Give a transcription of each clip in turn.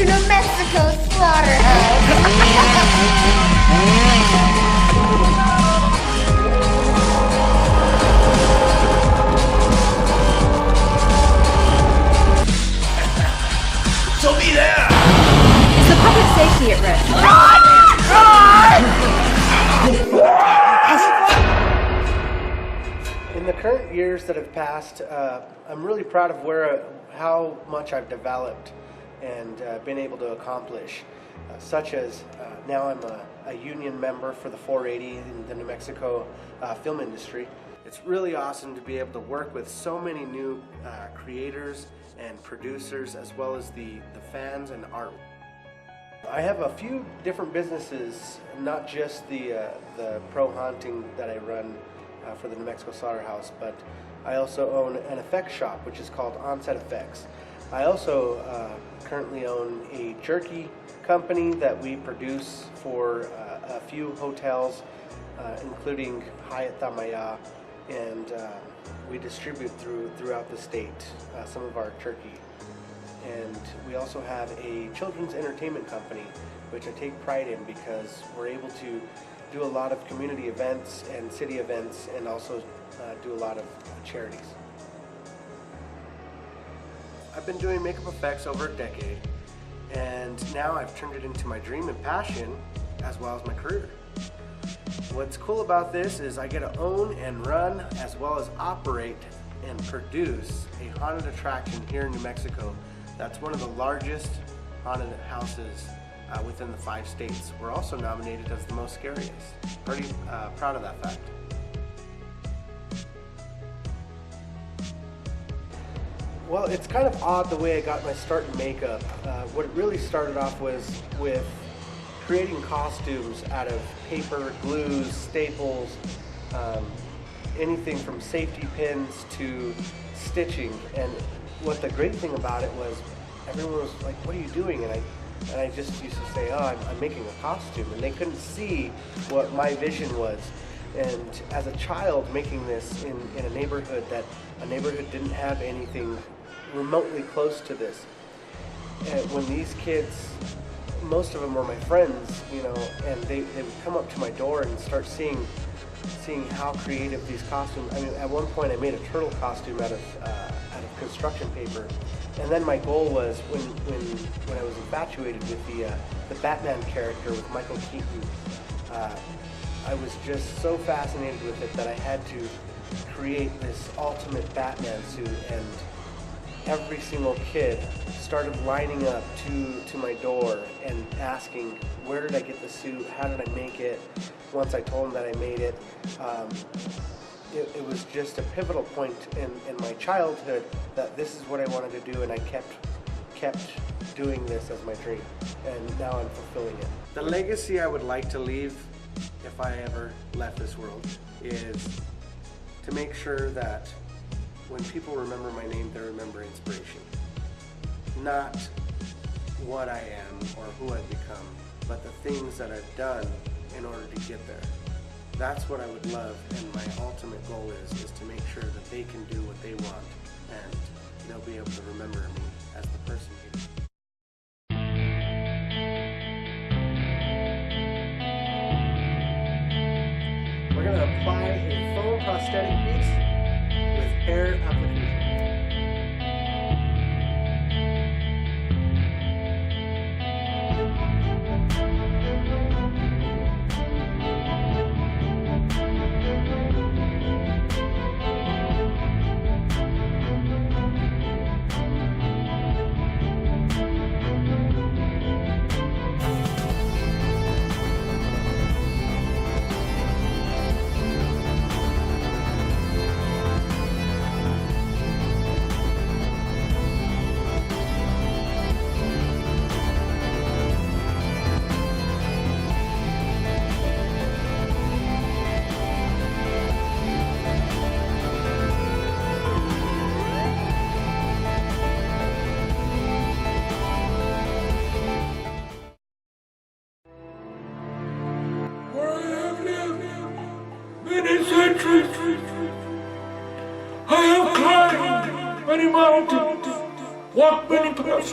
to New Mexico slaughterhouse. So be there! Is the public safety at risk? Run! In the current years that have passed, I'm really proud of how much I've developed and been able to accomplish, such as now I'm a union member for the 480 in the New Mexico film industry. It's really awesome to be able to work with so many new creators and producers, as well as the fans and art. I have a few different businesses, not just the pro hunting that I run for the New Mexico Slaughterhouse, but I also own an effects shop which is called Onset Effects. I also currently own a jerky company that we produce for a few hotels, including Hyatt Tamaya, and we distribute throughout the state some of our jerky. And we also have a children's entertainment company, which I take pride in because we're able to do a lot of community events and city events, and also do a lot of charities. I've been doing makeup effects over a decade, and now I've turned it into my dream and passion, as well as my career. What's cool about this is I get to own and run, as well as operate and produce a haunted attraction here in New Mexico. That's one of the largest haunted houses within the 5 states. We're also nominated as the most scariest. Pretty proud of that fact. Well, it's kind of odd the way I got my start in makeup. What it really started off was with creating costumes out of paper, glues, staples, anything from safety pins to stitching. And what the great thing about it was, everyone was like, "What are you doing?" And I just used to say, "Oh, I'm making a costume," and they couldn't see what my vision was. And as a child, making this in a neighborhood didn't have anything remotely close to this. And when these kids, most of them were my friends, you know, and they would come up to my door and start seeing how creative these costumes. I mean, at one point I made a turtle costume out of construction paper, and then my goal was when I was infatuated with the Batman character with Michael Keaton, I was just so fascinated with it that I had to create this ultimate Batman suit, and every single kid started lining up to my door and asking, where did I get the suit, how did I make it? Once I told them that I made it, it was just a pivotal point in my childhood that this is what I wanted to do, and I kept doing this as my dream, and now I'm fulfilling it. The legacy I would like to leave, if I ever left this world, is to make sure that when people remember my name, they remember inspiration. Not what I am or who I've become, but the things that I've done in order to get there. That's what I would love, and my ultimate goal is to make sure that they can do what they want, and they'll be able to remember me as the person who did. We're going to apply a foam prosthetic piece with hair application. Many centuries, I have climbed many mountains, walked many paths,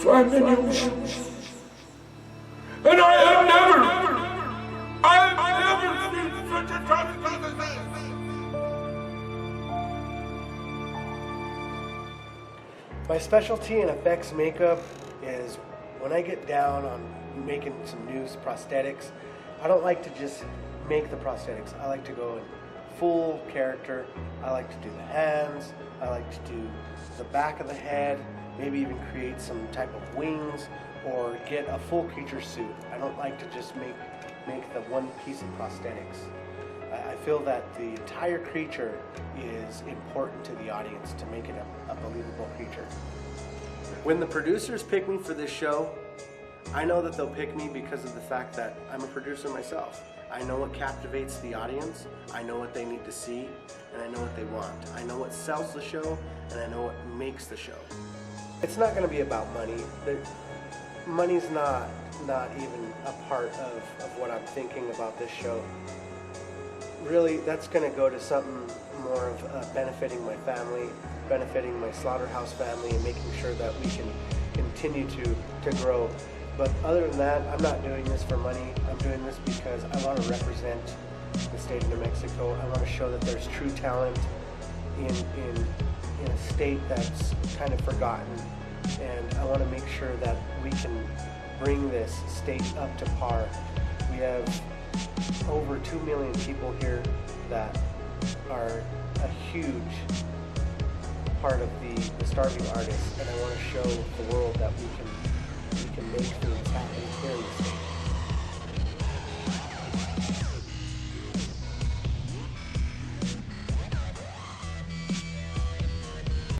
swam in the ocean. And I have never seen such a tragedy as this. My specialty in effects makeup is when I get down on making some new prosthetics, I don't like to just make the prosthetics. I like to go in full character. I like to do the hands. I like to do the back of the head, maybe even create some type of wings or get a full creature suit. I don't like to just make the one piece of prosthetics. I feel that the entire creature is important to the audience to make it a believable creature. When the producers pick me for this show, I know that they'll pick me because of the fact that I'm a producer myself. I know what captivates the audience, I know what they need to see, and I know what they want. I know what sells the show, and I know what makes the show. It's not going to be about money. Money's not even a part of what I'm thinking about this show. Really, that's going to go to something more of benefiting my family, benefiting my slaughterhouse family, and making sure that we can continue to grow. But other than that, I'm not doing this for money. I'm doing this because I want to represent the state of New Mexico. I want to show that there's true talent in a state that's kind of forgotten. And I want to make sure that we can bring this state up to par. We have over 2 million people here that are a huge part of the starving artists, and I want to show the world that we can make things happen here in the state.